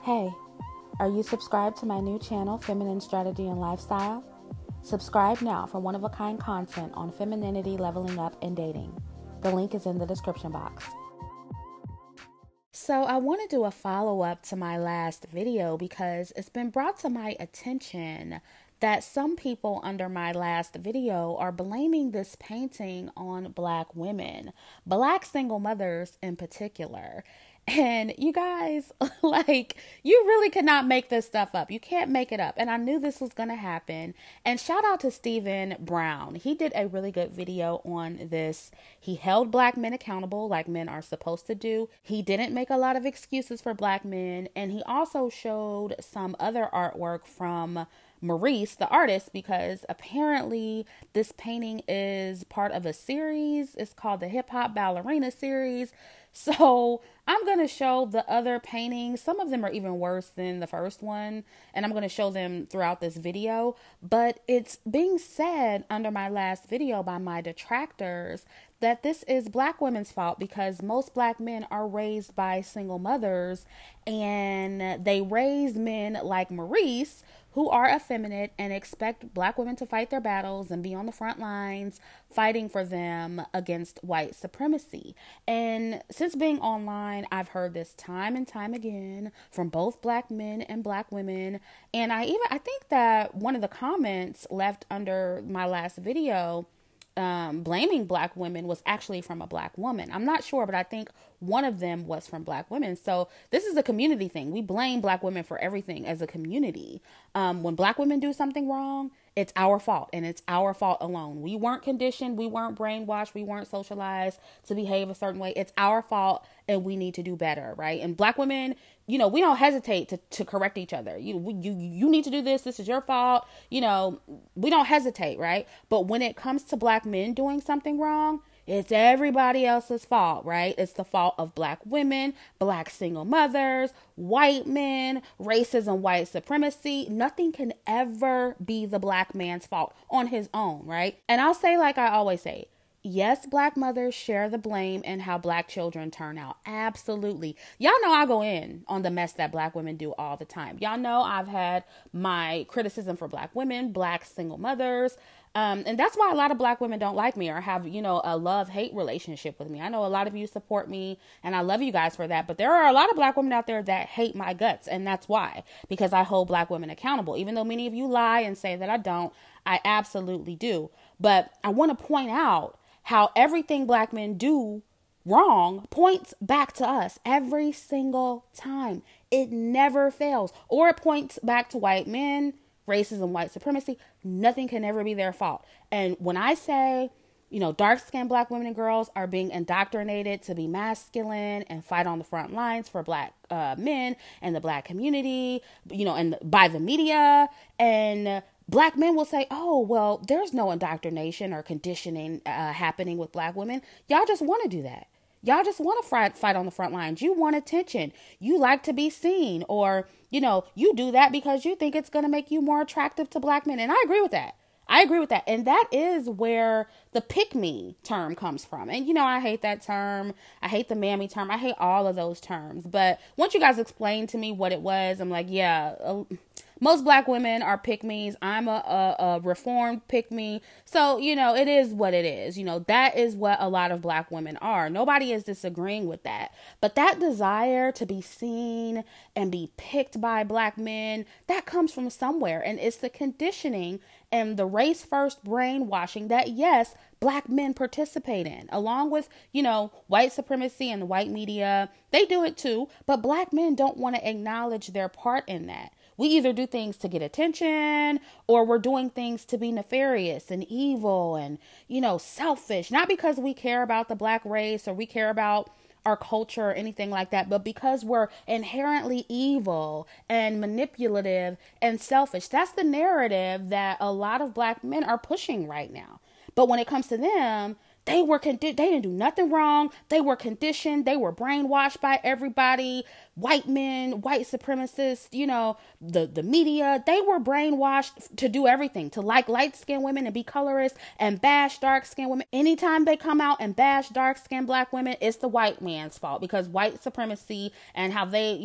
Hey, are you subscribed to my new channel, Feminine Strategy and Lifestyle? Subscribe now for one-of-a-kind content on femininity, leveling up, and dating. The link is in the description box. So I want to do a follow-up to my last video because it's been brought to my attention that some people under my last video are blaming this painting on Black women, Black single mothers in particular. And you guys, you really cannot make this stuff up. You can't make it up. And I knew this was going to happen. And shout out to Stephen Brown. He did a really good video on this. He held Black men accountable like men are supposed to do. He didn't make a lot of excuses for Black men. And he also showed some other artwork from Maurice, the artist, because apparently this painting is part of a series. It's called the Hip Hop Ballerina series. So I'm going to show the other paintings. Some of them are even worse than the first one, and I'm going to show them throughout this video. But it's being said under my last video by my detractors that this is Black women's fault because most Black men are raised by single mothers, and they raise men like Maurice who are effeminate and expect Black women to fight their battles and be on the front lines fighting for them against white supremacy. And since being online, I've heard this time and time again from both Black men and Black women. And I think that one of the comments left under my last video blaming Black women was actually from a Black woman. I'm not sure, but I think one of them was from Black women. So this is a community thing. We blame Black women for everything as a community. When Black women do something wrong, it's our fault, and it's our fault alone. We weren't conditioned. We weren't brainwashed. We weren't socialized to behave a certain way. It's our fault, and we need to do better, right? And Black women, we don't hesitate to correct each other. You need to do this. This is your fault. We don't hesitate, right? But when it comes to Black men doing something wrong, it's everybody else's fault, right? It's the fault of Black women, Black single mothers, white men, racism, white supremacy. Nothing can ever be the Black man's fault on his own, right? And I'll say like I always say, yes, Black mothers share the blame in how Black children turn out. Absolutely. Y'all know I go in on the mess that Black women do all the time. Y'all know I've had my criticism for Black women, Black single mothers. And that's why a lot of Black women don't like me or have, a love-hate relationship with me. I know a lot of you support me and I love you guys for that. But there are a lot of Black women out there that hate my guts. And that's why, because I hold Black women accountable. Even though many of you lie and say that I don't, I absolutely do. But I want to point out how everything Black men do wrong points back to us every single time. It never fails. Or it points back to white men, racism, white supremacy. Nothing can ever be their fault. And when I say, dark-skinned Black women and girls are being indoctrinated to be masculine and fight on the front lines for Black men and the Black community, and by the media, and Black men will say, oh, well, there's no indoctrination or conditioning happening with Black women. Y'all just want to do that. Y'all just want to fight on the front lines. You want attention. You like to be seen, or, you do that because you think it's going to make you more attractive to Black men. And I agree with that. And that is where the pick me term comes from. And, I hate that term. I hate the mammy term. I hate all of those terms. But once you guys explained to me what it was, I'm like, yeah, most Black women are pick-me's. I'm a reformed pick-me. So, it is what it is. That is what a lot of Black women are. Nobody is disagreeing with that. But that desire to be seen and be picked by Black men, that comes from somewhere. And it's the conditioning and the race-first brainwashing that, yes, Black men participate in, along with, white supremacy and the white media. They do it too. But Black men don't want to acknowledge their part in that. We either do things to get attention or we're doing things to be nefarious and evil and, selfish. Not because we care about the Black race or we care about our culture or anything like that, but because we're inherently evil and manipulative and selfish. That's the narrative that a lot of Black men are pushing right now. But when it comes to them, they didn't do nothing wrong. They were conditioned. They were brainwashed by everybody. white men, white supremacists, the media, they were brainwashed to do everything, to like light-skinned women and be colorist and bash dark-skinned women. Anytime they come out and bash dark-skinned black women, it's the white man's fault, because white supremacy and how they,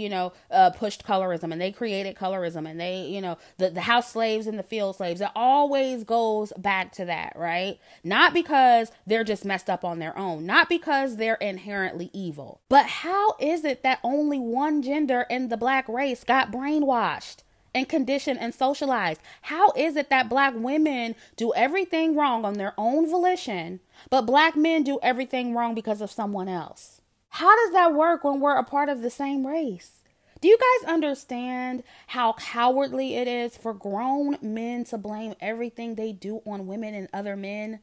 pushed colorism, and they created colorism, and they, the house slaves and the field slaves. It always goes back to that, right? Not because they're just messed up on their own, not because they're inherently evil, but how is it that only one gender in the black race got brainwashed and conditioned and socialized? How is it that black women do everything wrong on their own volition, but black men do everything wrong because of someone else? How does that work when we're a part of the same race? Do you guys understand how cowardly it is for grown men to blame everything they do on women and other men?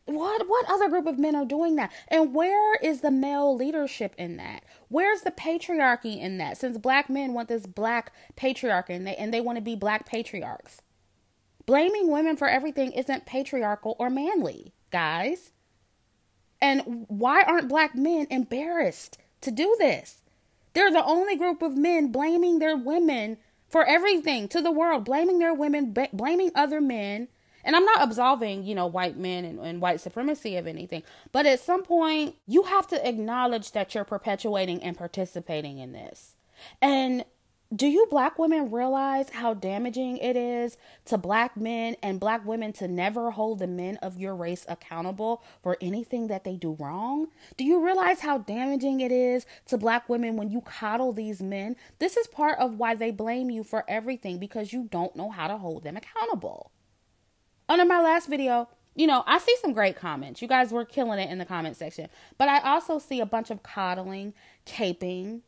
What other group of men are doing that? And where is the male leadership in that? Where's the patriarchy in that? Since black men want this black patriarchy and they want to be black patriarchs. Blaming women for everything isn't patriarchal or manly, guys. And why aren't black men embarrassed to do this? They're the only group of men blaming their women for everything to the world, blaming their women, blaming other men. And I'm not absolving, white men and white supremacy of anything. But at some point, you have to acknowledge that you're perpetuating and participating in this. And do you black women realize how damaging it is to black men and black women to never hold the men of your race accountable for anything that they do wrong? Do you realize how damaging it is to black women when you coddle these men? This is part of why they blame you for everything, because you don't know how to hold them accountable. Under my last video, I see some great comments. You guys were killing it in the comment section. But I also see a bunch of coddling, caping,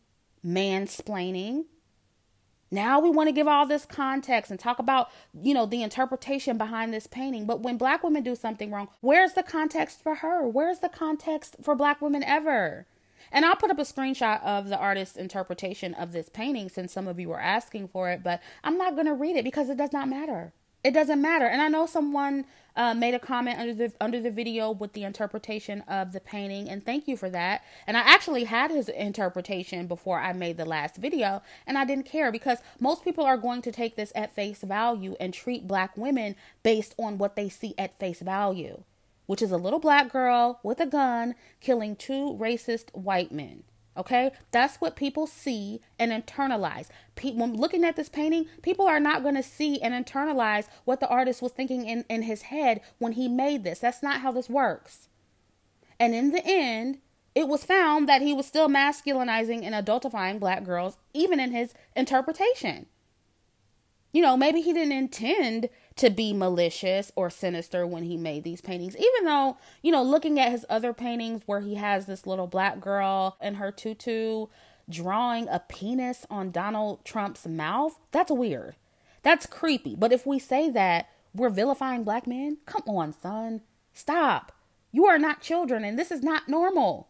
mansplaining. Now we want to give all this context and talk about, the interpretation behind this painting. But when black women do something wrong, where's the context for her? Where's the context for black women ever? And I'll put up a screenshot of the artist's interpretation of this painting, since some of you were asking for it. But I'm not going to read it because it does not matter. It doesn't matter. And I know someone made a comment under the video with the interpretation of the painting, and thank you for that. And I actually had his interpretation before I made the last video, and I didn't care, because most people are going to take this at face value and treat black women based on what they see at face value, which is a little black girl with a gun killing two racist white men. Okay, that's what people see and internalize. When looking at this painting, people are not going to see and internalize what the artist was thinking in his head when he made this. That's not how this works. And in the end, it was found that he was still masculinizing and adultifying black girls, even in his interpretation. Maybe he didn't intend to be malicious or sinister when he made these paintings, even though, looking at his other paintings where he has this little black girl in her tutu drawing a penis on Donald Trump's mouth, that's weird. That's creepy. But if we say that we're vilifying black men, come on, son, stop. You are not children, and this is not normal.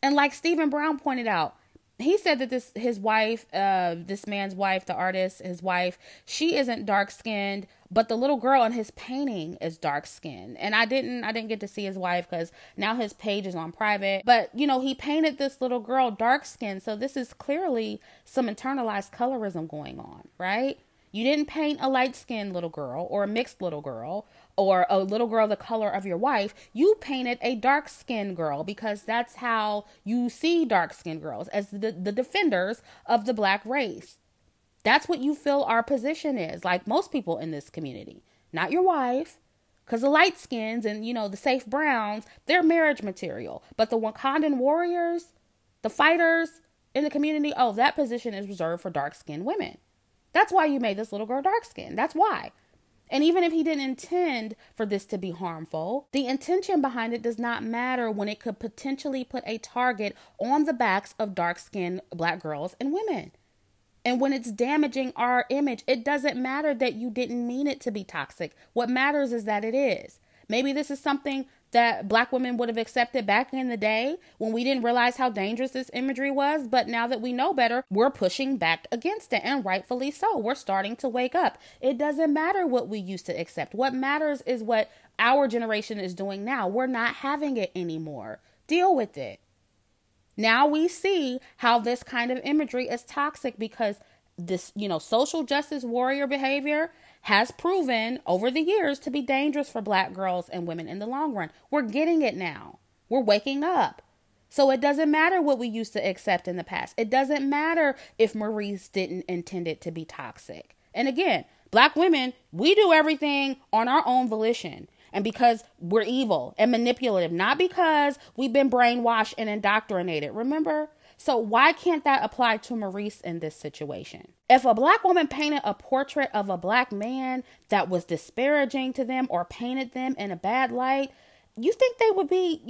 And like Stephen Brown pointed out, he said that his wife, this man's wife, the artist, his wife, she isn't dark skinned, but the little girl in his painting is dark skinned. And I didn't get to see his wife because now his page is on private. But, he painted this little girl dark skinned. So this is clearly some internalized colorism going on, right? You didn't paint a light-skinned little girl or a mixed little girl or a little girl the color of your wife. You painted a dark-skinned girl because that's how you see dark-skinned girls, as the defenders of the black race. That's what you feel our position is, like most people in this community. Not your wife, because the light skins and, the safe browns, they're marriage material. But the Wakandan warriors, the fighters in the community, that position is reserved for dark-skinned women. That's why you made this little girl dark-skinned. That's why. And even if he didn't intend for this to be harmful, the intention behind it does not matter when it could potentially put a target on the backs of dark-skinned black girls and women. And when it's damaging our image, it doesn't matter that you didn't mean it to be toxic. What matters is that it is. Maybe this is something that black women would have accepted back in the day when we didn't realize how dangerous this imagery was. But now that we know better, we're pushing back against it, and rightfully so. We're starting to wake up. It doesn't matter what we used to accept. What matters is what our generation is doing now. We're not having it anymore. Deal with it. Now we see how this kind of imagery is toxic because this, social justice warrior behavior has proven over the years to be dangerous for Black girls and women in the long run. We're getting it now. We're waking up. So it doesn't matter what we used to accept in the past. It doesn't matter if Maurice didn't intend it to be toxic. And again, Black women, we do everything on our own volition. And because we're evil and manipulative, not because we've been brainwashed and indoctrinated. Remember? So why can't that apply to Maurice in this situation? If a Black woman painted a portrait of a Black man that was disparaging to them or painted them in a bad light, you think they would be,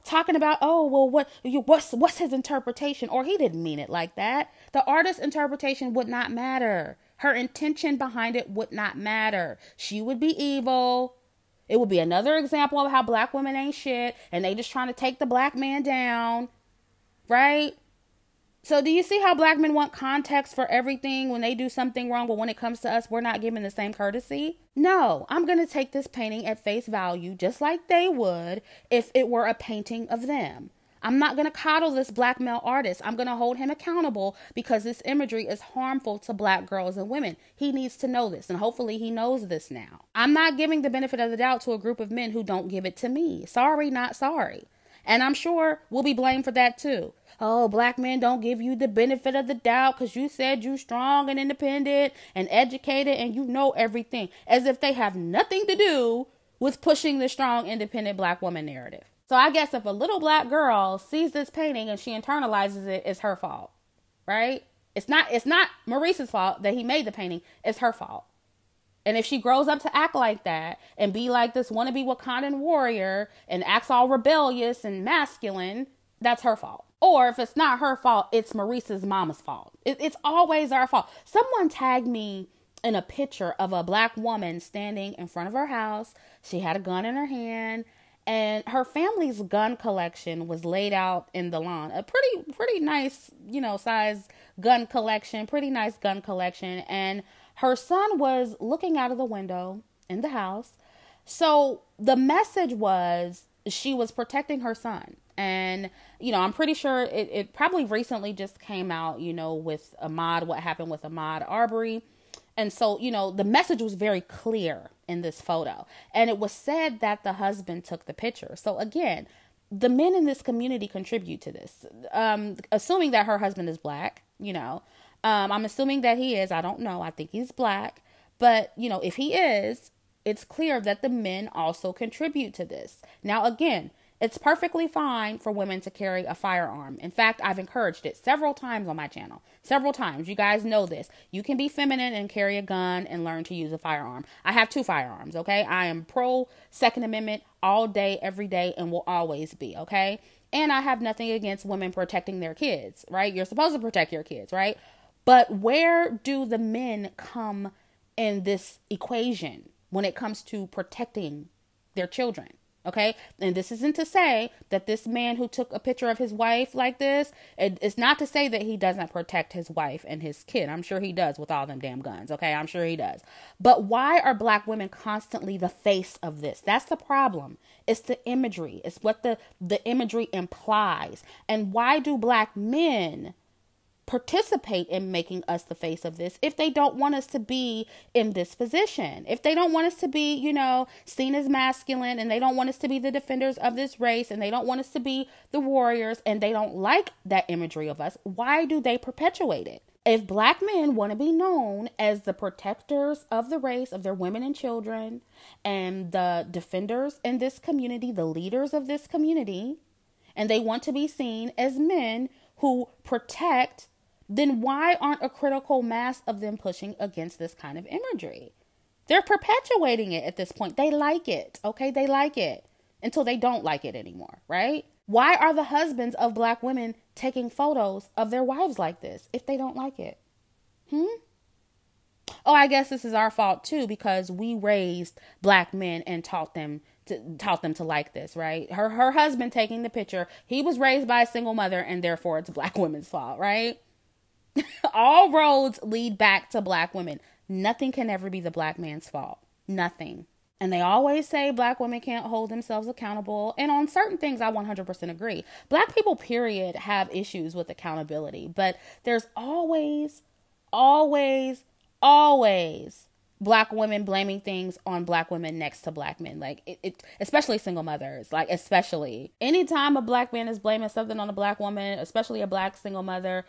talking about, oh, well, what's his interpretation? Or he didn't mean it like that. The artist's interpretation would not matter. Her intention behind it would not matter. She would be evil. It would be another example of how Black women ain't shit and they just trying to take the Black man down, right? So do you see how Black men want context for everything when they do something wrong, but when it comes to us, we're not given the same courtesy? No, I'm going to take this painting at face value, just like they would if it were a painting of them. I'm not going to coddle this Black male artist. I'm going to hold him accountable because this imagery is harmful to Black girls and women. He needs to know this, and hopefully he knows this now. I'm not giving the benefit of the doubt to a group of men who don't give it to me. Sorry, not sorry. And I'm sure we'll be blamed for that too. Oh, Black men don't give you the benefit of the doubt because you said you strong and independent and educated and you know everything. As if they have nothing to do with pushing the strong, independent Black woman narrative. So I guess if a little Black girl sees this painting and she internalizes it, it's her fault, right? It's not Maurice's fault that he made the painting. It's her fault. And if she grows up to act like that and be like this wannabe Wakandan warrior and acts all rebellious and masculine, that's her fault. Or if it's not her fault, it's Maurice's mama's fault. It's always our fault. Someone tagged me in a picture of a Black woman standing in front of her house. She had a gun in her hand and her family's gun collection was laid out in the lawn. A pretty nice, size gun collection, pretty nice gun collection. And her son was looking out of the window in the house. So the message was she was protecting her son. And, I'm pretty sure it probably recently just came out, with what happened with Ahmaud Arbery. And so, the message was very clear in this photo. And it was said that the husband took the picture. So again, the men in this community contribute to this. Assuming that her husband is Black, I'm assuming that he is. I don't know. I think he's Black. But, if he is, it's clear that the men also contribute to this. Now, again, it's perfectly fine for women to carry a firearm. In fact, I've encouraged it several times on my channel. Several times. You guys know this. You can be feminine and carry a gun and learn to use a firearm. I have 2 firearms, okay? I am pro Second Amendment all day, every day, and will always be, okay? And I have nothing against women protecting their kids, right? You're supposed to protect your kids, right? But where do the men come in this equation when it comes to protecting their children? Okay. And this isn't to say that this man who took a picture of his wife like this, it's not to say that he doesn't protect his wife and his kid. I'm sure he does with all them damn guns. Okay. I'm sure he does. But why are Black women constantly the face of this? That's the problem. It's the imagery. It's what the imagery implies. And why do Black men participate in making us the face of this if they don't want us to be in this position? If they don't want us to be, seen as masculine, and they don't want us to be the defenders of this race, and they don't want us to be the warriors, and they don't like that imagery of us, why do they perpetuate it? If Black men want to be known as the protectors of the race, of their women and children, and the defenders in this community, the leaders of this community, and they want to be seen as men who protect, then why aren't a critical mass of them pushing against this kind of imagery? They're perpetuating it at this point. They like it. Okay. They like it until they don't like it anymore. Right. Why are the husbands of Black women taking photos of their wives like this if they don't like it? Oh, I guess this is our fault too, because we raised Black men and taught them to like this, right? Her husband taking the picture. He was raised by a single mother, and therefore it's Black women's fault, right? All roads lead back to Black women. Nothing can ever be the Black man's fault. Nothing. And they always say black women can't hold themselves accountable. And on certain things, I 100% agree. Black people, period, have issues with accountability. But there's always, always, always black women blaming things on black women next to black men. Like, especially single mothers. Like, especially. Anytime a black man is blaming something on a black woman, especially a black single mother,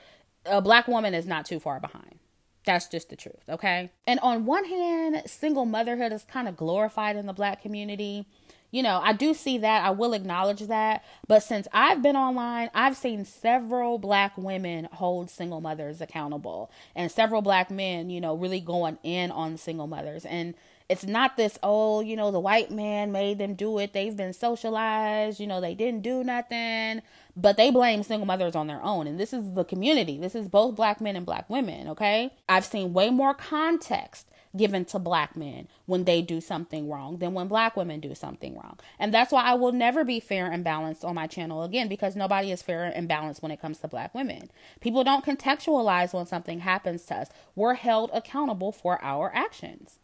a black woman is not too far behind. That's just the truth, okay? And on one hand, single motherhood is kind of glorified in the black community. You know, I do see that. I will acknowledge that. But since I've been online, I've seen several black women hold single mothers accountable. And several black men, you know, really going in on single mothers. And it's not this, oh, you know, the white man made them do it. They've been socialized. You know, they didn't do nothing. But they blame single mothers on their own. And this is the community. This is both black men and black women, okay? I've seen way more context given to black men when they do something wrong than when black women do something wrong. And that's why I will never be fair and balanced on my channel again, because nobody is fair and balanced when it comes to black women. People don't contextualize when something happens to us. We're held accountable for our actions.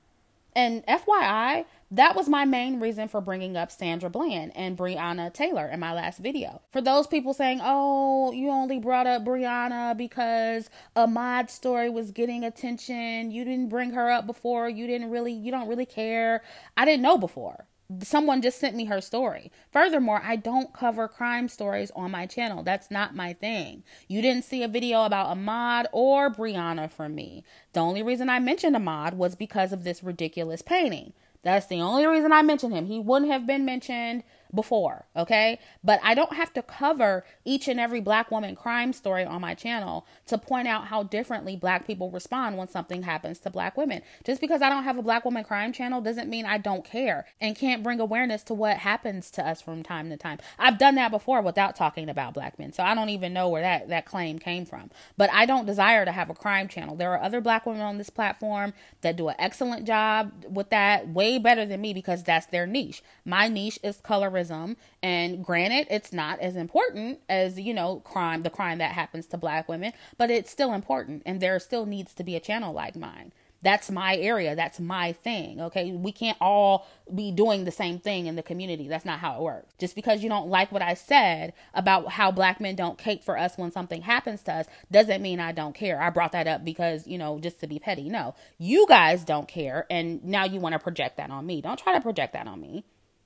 And FYI, that was my main reason for bringing up Sandra Bland and Breonna Taylor in my last video. For those people saying, oh, you only brought up Breonna because Ahmaud's story was getting attention. You didn't bring her up before. You don't really care. I didn't know before. Someone just sent me her story. Furthermore, I don't cover crime stories on my channel. That's not my thing. You didn't see a video about Ahmaud or Breonna from me. The only reason I mentioned Ahmaud was because of this ridiculous painting. That's the only reason I mentioned him. He wouldn't have been mentioned before, okay? But I don't have to cover each and every black woman crime story on my channel to point out how differently black people respond when something happens to black women. Just because I don't have a black woman crime channel doesn't mean I don't care and can't bring awareness to what happens to us from time to time. I've done that before without talking about black men, so I don't even know where that claim came from. But I don't desire to have a crime channel. There are other black women on this platform that do an excellent job with that, way better than me, because that's their niche. My niche is colorism, and granted, it's not as important as, you know, the crime that happens to black women, but it's still important, and there still needs to be a channel like mine. That's my area. That's my thing. Okay. We can't all be doing the same thing in the community. That's not how it works. Just because you don't like what I said about how black men don't cape for us when something happens to us doesn't mean I don't care. I brought that up because, you know, just to be petty. No, you guys don't care. And now you want to project that on me. Don't try to project that on me.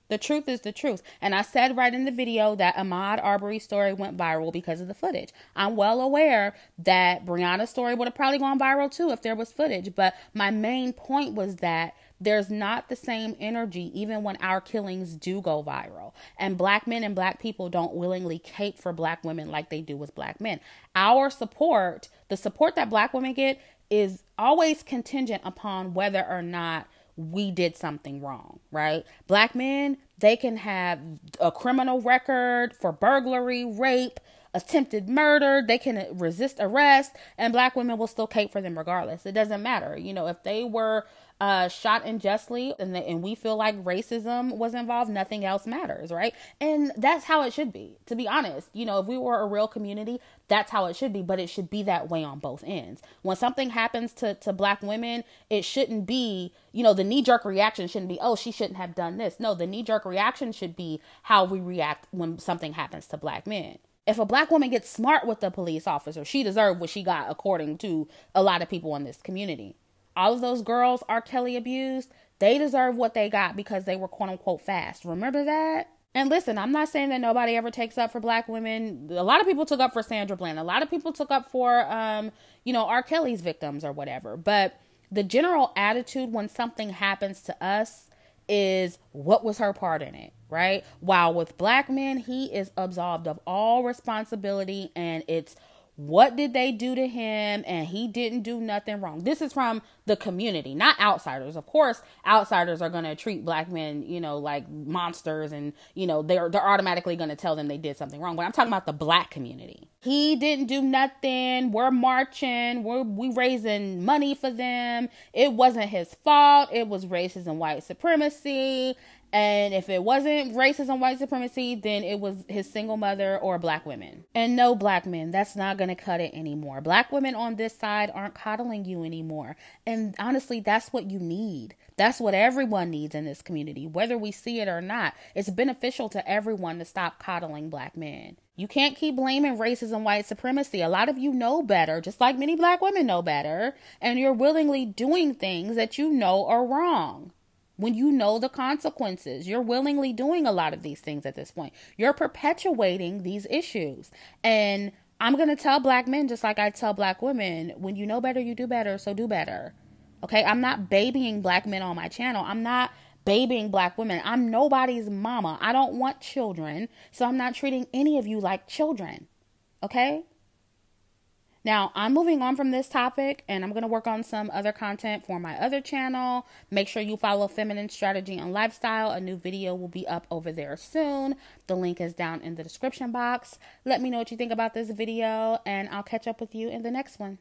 The truth is the truth. And I said right in the video that Ahmaud Arbery's story went viral because of the footage. I'm well aware that Breonna's story would have probably gone viral too if there was footage. But my main point was that there's not the same energy even when our killings do go viral. And black men and black people don't willingly cape for black women like they do with black men. Our support, the support that black women get, is always contingent upon whether or not we did something wrong, right? Black men, they can have a criminal record for burglary, rape, attempted murder. They can resist arrest, and black women will still cape for them regardless. It doesn't matter. You know, if they were shot unjustly and we feel like racism was involved, nothing else matters, right? And that's how it should be, to be honest. You know, if we were a real community, that's how it should be, but it should be that way on both ends. When something happens to black women, it shouldn't be, you know, the knee-jerk reaction shouldn't be, oh, she shouldn't have done this. No, the knee-jerk reaction should be how we react when something happens to black men. If a black woman gets smart with the police officer, she deserved what she got, according to a lot of people in this community. All of those girls R. Kelly abused, they deserve what they got because they were quote unquote fast. Remember that? And listen, I'm not saying that nobody ever takes up for black women. A lot of people took up for Sandra Bland. A lot of people took up for, R. Kelly's victims or whatever. But the general attitude when something happens to us is, what was her part in it, right? While with black men, he is absolved of all responsibility, and it's, what did they do to him? And he didn't do nothing wrong. This is from the community, not outsiders. Of course, outsiders are going to treat black men, you know, like monsters, and, you know, they're automatically going to tell them they did something wrong. But I'm talking about the black community. He didn't do nothing. We're marching. We raising money for them. It wasn't his fault. It was racist and white supremacy. And if it wasn't racism, white supremacy, then it was his single mother or black women. And no, black men, that's not going to cut it anymore. Black women on this side aren't coddling you anymore. And honestly, that's what you need. That's what everyone needs in this community, whether we see it or not. It's beneficial to everyone to stop coddling black men. You can't keep blaming racism, white supremacy. A lot of you know better, just like many black women know better. And you're willingly doing things that you know are wrong. When you know the consequences, you're willingly doing a lot of these things at this point. You're perpetuating these issues. And I'm going to tell black men, just like I tell black women, when you know better, you do better, so do better. Okay, I'm not babying black men on my channel. I'm not babying black women. I'm nobody's mama. I don't want children, so I'm not treating any of you like children. Okay? Now, I'm moving on from this topic, and I'm going to work on some other content for my other channel. Make sure you follow Feminine Strategy and Lifestyle. A new video will be up over there soon. The link is down in the description box. Let me know what you think about this video, and I'll catch up with you in the next one.